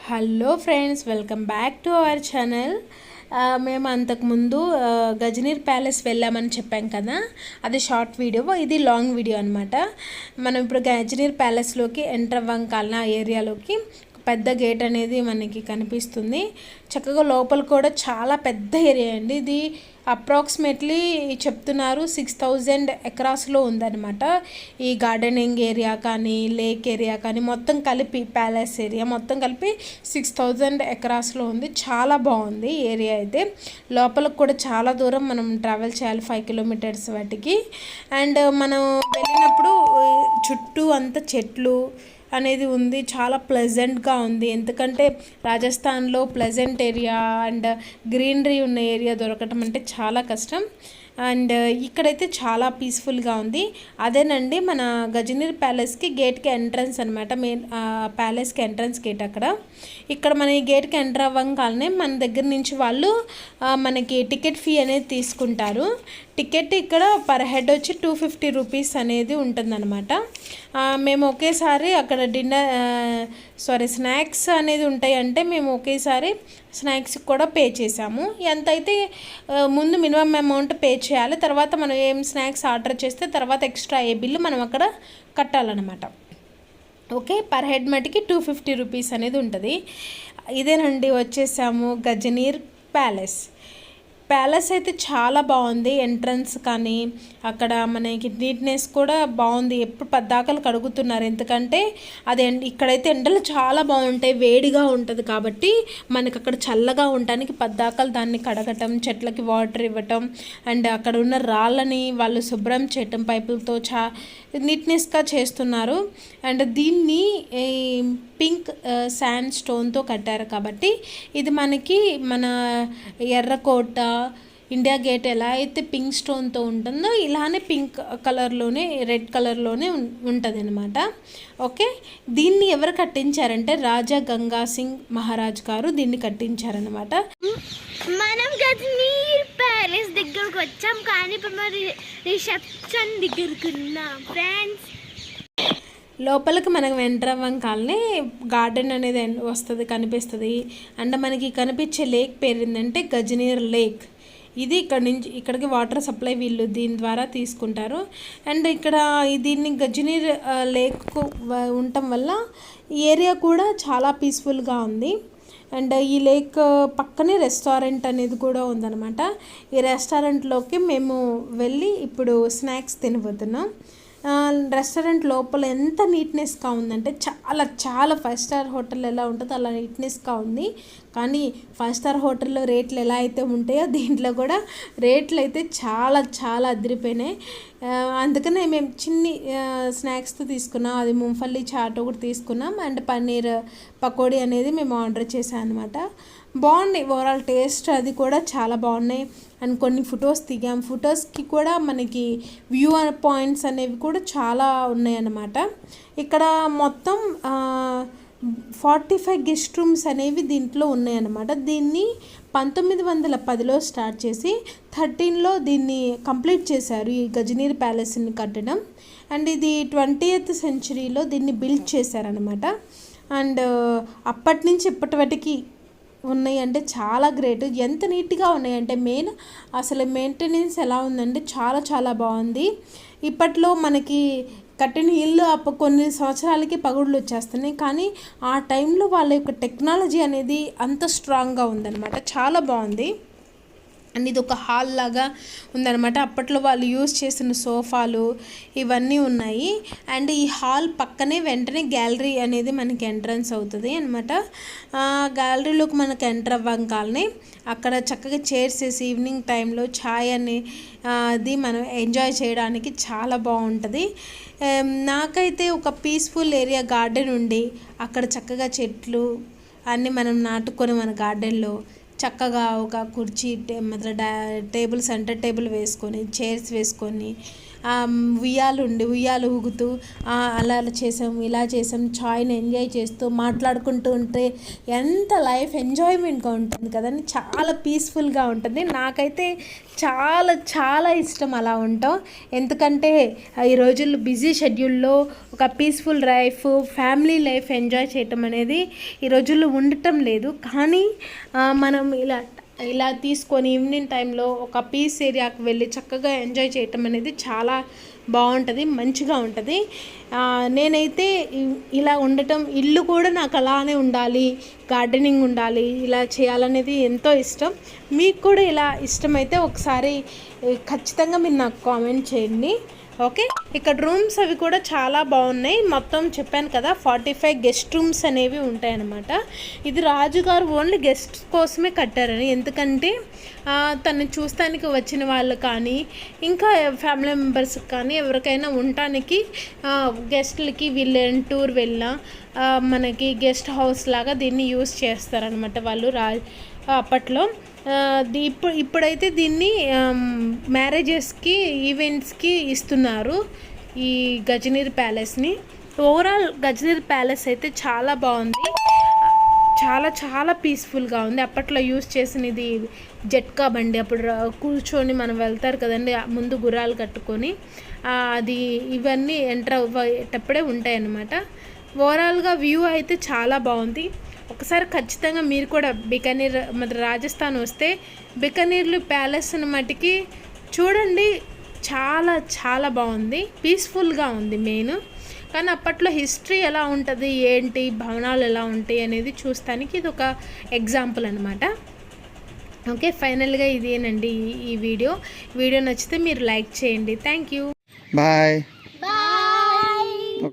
Hello friends, welcome back to our channel. మేము అంతకుముందు గజనీర్ palace వెళ్ళామని చెప్పాం కదా, అది షార్ట్ వీడియో, ఇది లాంగ్ వీడియో అనమాట. మనం ఇప్పుడు గజనీర్ ప్యాలెస్లోకి ఎంటర్ అవ్వంకాలన ఏరియాలోకి పెద్ద గేట్ అనేది మనకి కనిపిస్తుంది. చక్కగా లోపల కూడా చాలా పెద్ద ఏరియా అండి. ఇది అప్రాక్సిమేట్లీ చెప్తున్నారు 6000 ఎకరాస్లో ఉందన్నమాట. ఈ గార్డెనింగ్ ఏరియా కానీ, లేక్ ఏరియా కానీ మొత్తం కలిపి, ప్యాలెస్ ఏరియా మొత్తం కలిపి 6000 ఎకరాస్లో ఉంది. చాలా బాగుంది ఏరియా అయితే. లోపలికి కూడా చాలా దూరం మనం ట్రావెల్ చేయాలి, 5 కిలోమీటర్స్ వాటికి. అండ్ మనం వెళ్ళినప్పుడు చుట్టూ అంతా చెట్లు అనేది ఉంది. చాలా ప్లెజెంట్గా ఉంది, ఎందుకంటే రాజస్థాన్లో ప్లెజెంట్ ఏరియా అండ్ గ్రీనరీ ఉన్న ఏరియా దొరకటం అంటే చాలా కష్టం. అండ్ ఇక్కడైతే చాలా పీస్ఫుల్గా ఉంది. అదేనండి మన గజనీర్ ప్యాలెస్కి గేట్కి ఎంట్రన్స్ అనమాట. మెయిన్ ప్యాలెస్కి ఎంట్రన్స్ గేట్ అక్కడ. ఇక్కడ మన ఈ గేట్కి ఎంటర్ అవ్వగానే మన దగ్గర నుంచి వాళ్ళు మనకి టికెట్ ఫీ అనేది తీసుకుంటారు. టికెట్ ఇక్కడ పర్ హెడ్ వచ్చి 250 రూపీస్ అనేది ఉంటుందన్నమాట. మేము ఒకేసారి అక్కడ స్నాక్స్ అనేది ఉంటాయి, అంటే మేము ఒకేసారి స్నాక్స్కి కూడా పే చేసాము. ఎంత అయితే ముందు మినిమం అమౌంట్ పే చేయాలి, తర్వాత మనం ఏం స్నాక్స్ ఆర్డర్ చేస్తే తర్వాత ఎక్స్ట్రా ఏ బిల్లు మనం అక్కడ కట్టాలన్నమాట. ఓకే, పర్ హెడ్ మటుకి 250 రూపీస్ అనేది ఉంటుంది. ఇదేనండి, వచ్చేసాము గజనీర్ ప్యాలెస్. ప్యాలెస్ అయితే చాలా బాగుంది. ఎంట్రన్స్ కానీ అక్కడ మనకి నీట్నెస్ కూడా బాగుంది. ఎప్పుడు పద్దాకలు కడుగుతున్నారు, ఎందుకంటే అది ఇక్కడైతే ఎండలు చాలా బాగుంటాయి, వేడిగా ఉంటుంది కాబట్టి మనకి అక్కడ చల్లగా ఉండడానికి పద్దాకలు దాన్ని కడగటం, చెట్లకి వాటర్ ఇవ్వటం, అండ్ అక్కడ ఉన్న రాళ్ళని వాళ్ళు శుభ్రం చేయటం పైపులతో నీట్నెస్గా చేస్తున్నారు. అండ్ దీన్ని పింక్ శాండ్ స్టోన్తో కట్టారు కాబట్టి ఇది మనకి మన ఎర్రకోట, ఇండియా గేట్ ఎలా అయితే పింక్ స్టోన్తో ఉంటుందో ఇలానే పింక్ కలర్లోనే, రెడ్ కలర్లోనే ఉంటుంది అనమాట. ఓకే, దీన్ని ఎవరు కట్టించారంటే రాజా గంగా సింగ్ మహారాజ్ గారు దీన్ని కట్టించారనమాట. మనం గజనీర్ ప్యాలెస్ దగ్గరకు వచ్చాం, కానీ ఇప్పుడు మరి రిసెప్షన్ దగ్గరకు ఉన్నాం ఫ్రెండ్స్. లోపలికి మనకు ఎంటర్ అవ్వగానే గార్డెన్ అనేది వస్తుంది, కనిపిస్తుంది. అండ్ మనకి కనిపించే లేక్ పేరు ఏంటంటే గజనీర్ లేక్. ఇది ఇక్కడ నుంచి ఇక్కడికి వాటర్ సప్లై వీళ్ళు దీని ద్వారా తీసుకుంటారు. అండ్ ఇక్కడ దీన్ని గజనీర్ లేక్ ఉండటం వల్ల ఈ ఏరియా కూడా చాలా పీస్ఫుల్గా ఉంది. అండ్ ఈ లేక్ పక్కనే రెస్టారెంట్ అనేది కూడా ఉందన్నమాట. ఈ రెస్టారెంట్లోకి మేము వెళ్ళి ఇప్పుడు స్నాక్స్ తినబోతున్నాం. రెస్టారెంట్ లోపల ఎంత నీట్నెస్గా ఉందంటే చాలా చాలా 5 స్టార్ హోటల్ ఎలా ఉంటుందో అలా నీట్నెస్గా ఉంది. కానీ 5 స్టార్ హోటల్లో రేట్లు ఎలా అయితే ఉంటాయో దీంట్లో కూడా రేట్లు అయితే చాలా చాలా అదిరిపోయినాయి. అందుకనే మేము చిన్ని స్నాక్స్తో తీసుకున్నాం. అది ముంఫల్లీ చాట్ ఒకటి తీసుకున్నాం, అండ్ పన్నీర్ పకోడీ అనేది మేము ఆర్డర్ చేసాం అనమాట. బాగున్నాయి, ఓవరాల్ టేస్ట్ అది కూడా చాలా బాగున్నాయి. అండ్ కొన్ని ఫొటోస్ దిగాం. ఫొటోస్కి కూడా మనకి వ్యూ పాయింట్స్ అనేవి కూడా చాలా ఉన్నాయన్నమాట. ఇక్కడ మొత్తం 45 గెస్ట్ రూమ్స్ అనేవి దీంట్లో ఉన్నాయన్నమాట. దీన్ని 1910లో స్టార్ట్ చేసి 13లో దీన్ని కంప్లీట్ చేశారు, ఈ గజనీర్ ప్యాలెస్ని కట్టడం. అండ్ ఇది 20th సెంచరీలో దీన్ని బిల్డ్ చేశారనమాట. అండ్ అప్పటి నుంచి ఇప్పటి వాటికి ఉన్నాయి అంటే చాలా గ్రేట్. ఎంత నీట్గా ఉన్నాయంటే మెయిన్ అసలు మెయింటెనెన్స్ ఎలా ఉందంటే చాలా చాలా బాగుంది. ఇప్పట్లో మనకి కట్టిన ఇల్లు కొన్ని సంవత్సరాలకి పగుళ్ళు వచ్చేస్తున్నాయి, కానీ ఆ టైంలో వాళ్ళ యొక్క టెక్నాలజీ అనేది అంత స్ట్రాంగ్గా ఉందన్నమాట. చాలా బాగుంది. అండ్ ఇది ఒక హాల్ లాగా ఉందన్నమాట. అప్పట్లో వాళ్ళు యూజ్ చేసిన సోఫాలు ఇవన్నీ ఉన్నాయి. అండ్ ఈ హాల్ పక్కనే వెంటనే గ్యాలరీ అనేది మనకి ఎంట్రన్స్ అవుతుంది అనమాట. గ్యాలరీలోకి మనకు ఎంటర్ అవ్వగానే అక్కడ చక్కగా చైర్స్ వేసి ఈవినింగ్ టైంలో ఛాయ్ అని అది మనం ఎంజాయ్ చేయడానికి చాలా బాగుంటుంది. నాకైతే ఒక పీస్ఫుల్ ఏరియా గార్డెన్ ఉండి అక్కడ చక్కగా చెట్లు అన్నీ మనం నాటుకొని మన గార్డెన్లో చక్కగా ఒక కుర్చీ టేబుల్ సెంటర్ టేబుల్ వేసుకొని చైర్స్ వేసుకొని ఉయ్యాలు ఊగుతూ అలా చేసాం ఇలా చేసాం చాయ్ని ఎంజాయ్ చేస్తూ మాట్లాడుకుంటూ ఉంటే ఎంత లైఫ్ ఎంజాయ్మెంట్గా ఉంటుంది కదండి, చాలా పీస్ఫుల్గా ఉంటుంది. నాకైతే చాలా చాలా ఇష్టం అలా ఉంటాం. ఎందుకంటే ఈ రోజుల్లో బిజీ షెడ్యూల్లో ఒక peaceful life, family life enjoy చేయటం అనేది ఈ రోజుల్లో ఉండటం లేదు. కానీ మనం ఇలా తీసుకొని ఈవినింగ్ టైంలో ఒక పీస్ ఏరియాకి వెళ్ళి చక్కగా ఎంజాయ్ చేయటం అనేది చాలా బాగుంటుంది, మంచిగా ఉంటుంది. నేనైతే ఇలా ఉండటం, ఇల్లు కూడా నాకు అలానే ఉండాలి, గార్డెనింగ్ ఉండాలి, ఇలా చేయాలనేది ఎంతో ఇష్టం. మీకు కూడా ఇలా ఇష్టమైతే ఒకసారి ఖచ్చితంగా మీరు నాకు కామెంట్ చేయండి. ఓకే, ఇక్కడ రూమ్స్ అవి కూడా చాలా బాగున్నాయి. మొత్తం చెప్పాను కదా 45 గెస్ట్ రూమ్స్ అనేవి ఉంటాయన్నమాట. ఇది రాజుగారు ఓన్లీ గెస్ట్ కోసమే కట్టారని, ఎందుకంటే తను చూస్తానికి వచ్చిన వాళ్ళు కానీ ఇంకా ఫ్యామిలీ మెంబర్స్కి కానీ ఎవరికైనా ఉండటానికి గెస్ట్లకి వీళ్ళని టూర్ వెళ్ళినా మనకి గెస్ట్ హౌస్ లాగా దీన్ని యూస్ చేస్తారనమాట వాళ్ళు అప్పట్లో. ఇప్పుడైతే దీన్ని మ్యారేజెస్కి, ఈవెంట్స్కి ఇస్తున్నారు ఈ గజనీర్ ప్యాలెస్ని. ఓవరాల్ గజనీర్ ప్యాలెస్ అయితే చాలా బాగుంది, చాలా చాలా పీస్ఫుల్గా ఉంది. అప్పట్లో యూస్ చేసిన ఇది జట్కా బండి, అప్పుడు కూర్చొని మనం వెళ్తారు కదండి ముందు గుర్రాలు కట్టుకొని, అది ఇవన్నీ ఎంటర్ అయ్యేటప్పుడే ఉంటాయి అన్నమాట. ఓవరాల్గా వ్యూ అయితే చాలా బాగుంది. ఒకసారి ఖచ్చితంగా మీరు కూడా బికనీర్ రాజస్థాన్ వస్తే బికనీర్లు ప్యాలెస్ని మటుకి చూడండి, చాలా చాలా బాగుంది, పీస్ఫుల్గా ఉంది మెయిన్. కానీ అప్పట్లో హిస్టరీ ఎలా ఉంటుంది, ఏంటి భవనాలు ఎలా ఉంటాయి అనేది చూస్తానికి ఇది ఒక ఎగ్జాంపుల్ అనమాట. ఓకే, ఫైనల్గా ఇదేనండి ఈ వీడియో నచ్చితే మీరు లైక్ చేయండి. Thank you, bye.